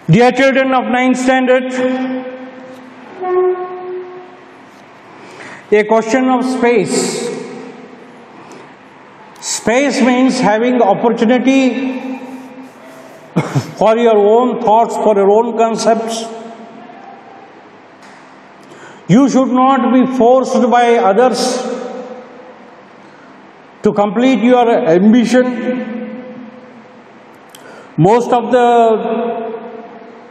Dear children of 9th standard, a question of space. Space means having opportunity for your own thoughts, for your own concepts. You should not be forced by others to complete your ambition. Most of the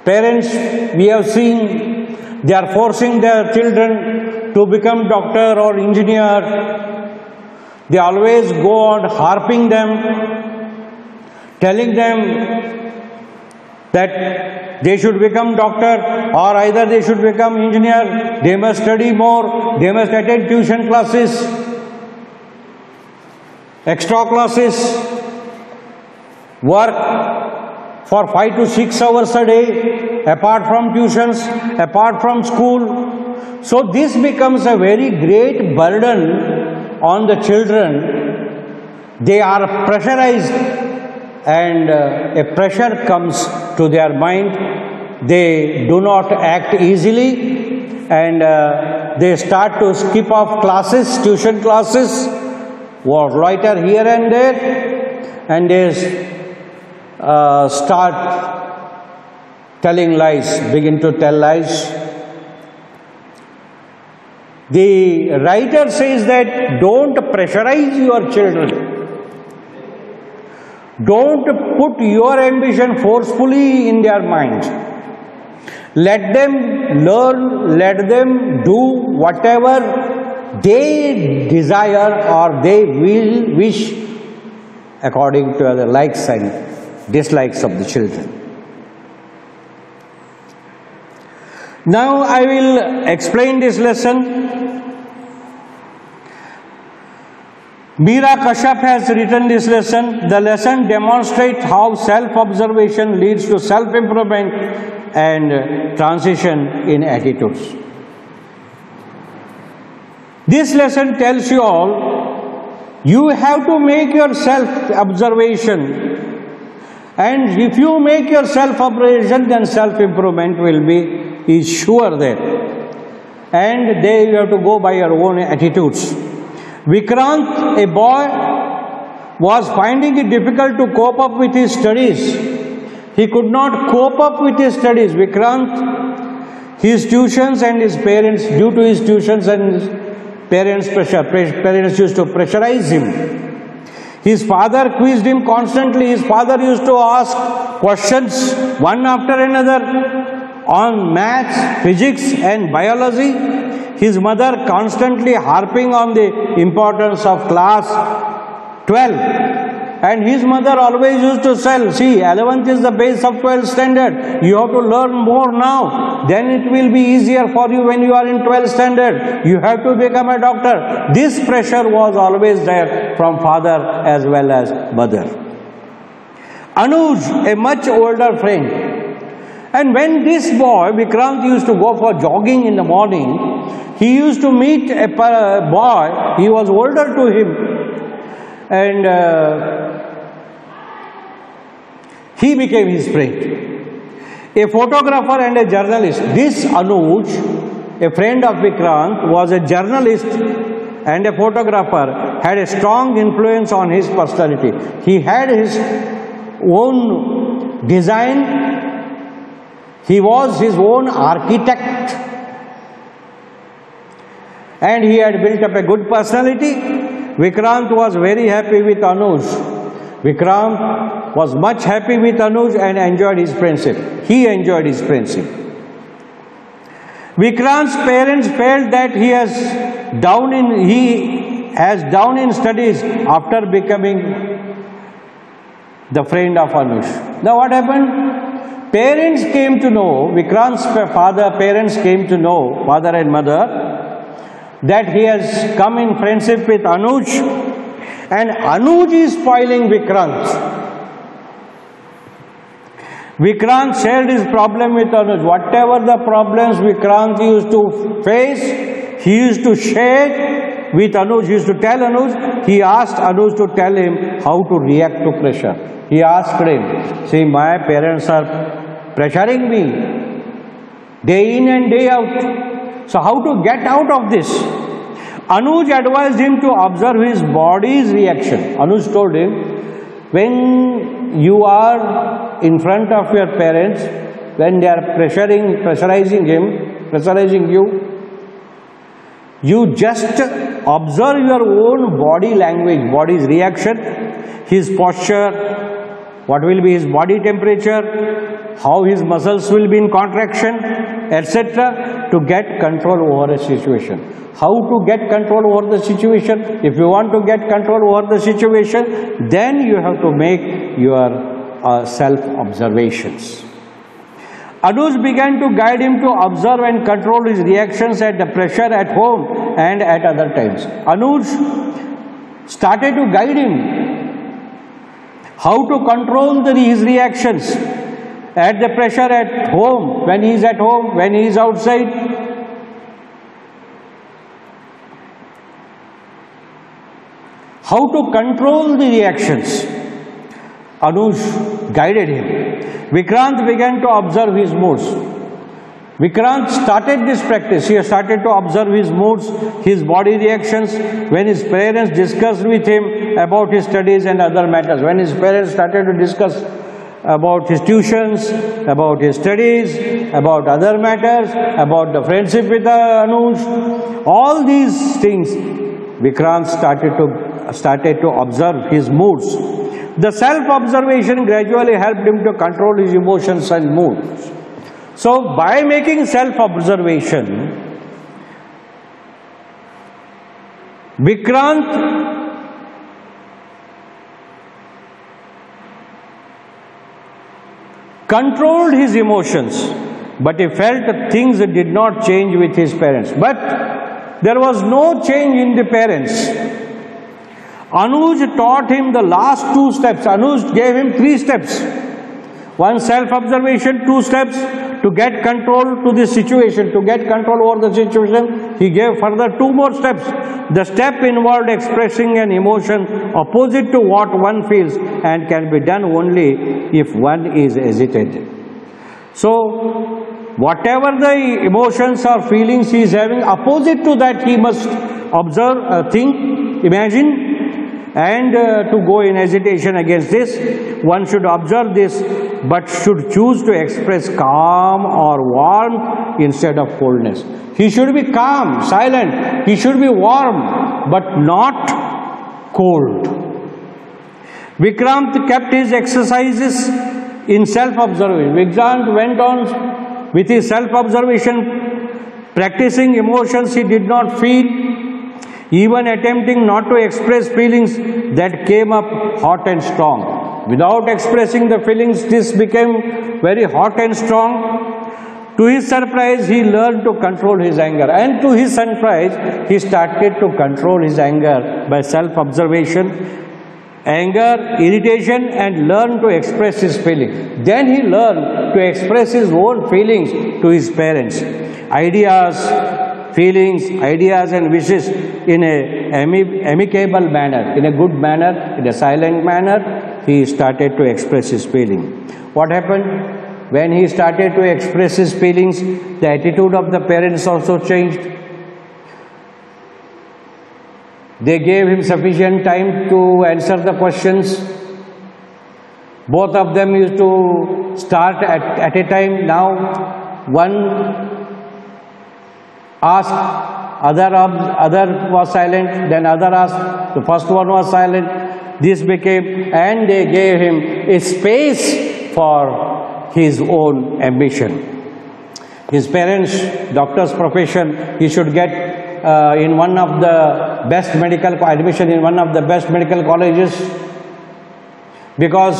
parents we have seen, they are forcing their children to become doctor or engineer. They always go on harping them, telling them that they should become doctor or either they should become engineer, they must study more, they must attend tuition classes, extra classes, work for 5 to 6 hours a day, apart from tuitions, apart from school. So this becomes a very great burden on the children. They are pressurized and a pressure comes to their mind. They do not act easily and they start to skip off classes, tuition classes, or loiter here and there, and they start telling lies, begin to tell lies. The writer says that don't pressurize your children. Don't put your ambition forcefully in their minds. Let them learn, let them do whatever they desire or they will wish according to the likes and dislikes of the children. Now I will explain this lesson. Meera Kashyap has written this lesson. The lesson demonstrates how self-observation leads to self-improvement and transition in attitudes. This lesson tells you all, you have to make your self-observation. And if you make your self-observation, then self-improvement is sure there. And there you have to go by your own attitudes. Vikrant, a boy, was finding it difficult to cope up with his studies. He could not cope up with his studies. Vikrant, his tuitions and his parents, due to his tuitions and his parents' pressure, parents used to pressurize him. His father quizzed him constantly. His father used to ask questions one after another on maths, physics and biology. His mother constantly harping on the importance of class 12. And his mother always used to say, see, 11th is the base of 12th standard. You have to learn more now. Then it will be easier for you when you are in 12th standard. You have to become a doctor. This pressure was always there from father as well as mother. Anuj, a much older friend. And when this boy, Vikrant, used to go for jogging in the morning, he used to meet a boy, he was older to him. And he became his friend. A photographer and a journalist. This Anuj, a friend of Vikrant, was a journalist and a photographer, had a strong influence on his personality. He had his own design. He was his own architect. And he had built up a good personality. Vikrant was very happy with Anuj. Vikrant was much happy with Anuj and enjoyed his friendship. He enjoyed his friendship. Vikrant's parents felt that he has down in studies after becoming the friend of Anuj. Now what happened? Parents came to know, Vikrant's parents came to know, father and mother, that he has come in friendship with Anuj, and Anuj is spoiling Vikrant. Vikrant shared his problem with Anuj. Whatever the problems Vikrant used to face, he used to share with Anuj. He used to tell Anuj. He asked Anuj to tell him how to react to pressure. He asked him, see, my parents are pressuring me day in and day out. So how to get out of this? Anuj advised him to observe his body's reaction. Anuj told him, when you are in front of your parents, when they are pressurizing you, you just observe your own body language, body's reaction, his posture, what will be his body temperature, how his muscles will be in contraction, etc., to get control over a situation. How to get control over the situation? If you want to get control over the situation, then you have to make your self-observations. Anuj began to guide him to observe and control his reactions at the pressure at home and at other times. Anuj started to guide him how to control his reactions at the pressure at home, when he is at home, when he is outside. How to control the reactions. Anuj guided him. Vikrant began to observe his moods. Vikrant started this practice. He started to observe his moods, his body reactions when his parents discussed with him about his studies and other matters. When his parents started to discuss about his tuitions, about his studies, about other matters, about the friendship with Anuj, all these things, Vikrant started to observe his moods. The self-observation gradually helped him to control his emotions and moods. So, by making self-observation, Vikrant controlled his emotions, but he felt that things did not change with his parents. But there was no change in the parents. Anuj taught him the last 2 steps. Anuj gave him 3 steps. 1 self-observation, 2 steps to get control to the situation, to get control over the situation. He gave further 2 more steps. The step involved expressing an emotion opposite to what one feels and can be done only if one is agitated. So, whatever the emotions or feelings he is having, opposite to that he must observe, think, imagine, and to go in agitation against this. One should observe this, but should choose to express calm or warmth instead of coldness. He should be calm, silent. He should be warm, but not cold. Vikrant kept his exercises in self-observation. Vikrant went on with his self-observation, practicing emotions he did not feel, even attempting not to express feelings that came up hot and strong. Without expressing the feelings, this became very hot and strong. To his surprise, he learned to control his anger. And to his surprise, he started to control his anger by self-observation, anger, irritation, and learned to express his feelings. Then he learned to express his own feelings to his parents. Ideas, feelings, ideas and wishes in a amicable manner, in a good manner, in a silent manner, he started to express his feeling. What happened? When he started to express his feelings, the attitude of the parents also changed. They gave him sufficient time to answer the questions. Both of them used to start at a time. Now, one asked, other was silent, then other asked, the first one was silent. This became, and they gave him a space for his own ambition. His parents, doctor's profession, he should get in one of the best admission in one of the best medical colleges, because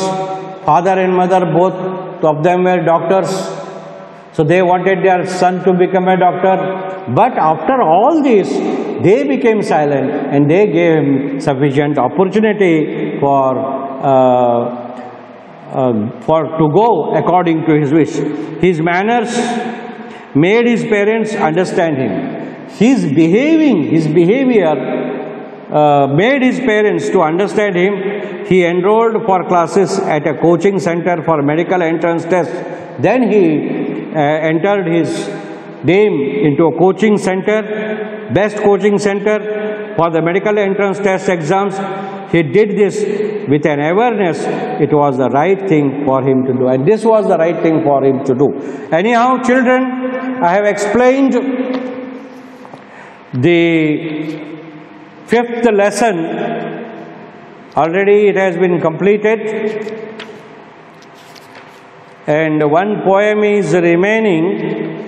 father and mother, both of them were doctors. So they wanted their son to become a doctor. But after all this, they became silent and they gave him sufficient opportunity to go according to his wish. His manners made his parents understand him. His behavior made his parents to understand him, he enrolled for classes at a coaching center for medical entrance test. Then he entered his name into a coaching center, best coaching center for the medical entrance test exams. He did this with an awareness it was the right thing for him to do, and this was the right thing for him to do. Anyhow, children, I have explained the fifth lesson. Already it has been completed, and one poem is remaining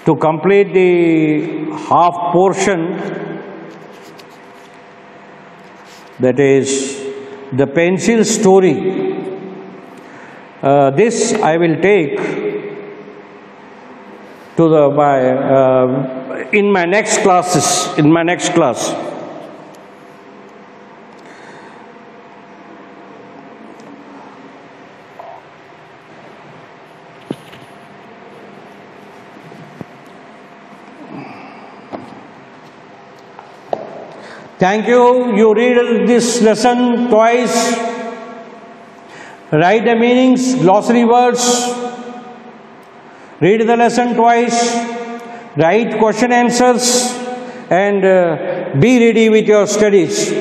to complete the half portion, that is the pencil story. This I will take to the in my next classes. In my next class. Thank you. You read this lesson twice. Write the meanings, glossary words. Read the lesson twice. Write question answers, and be ready with your studies.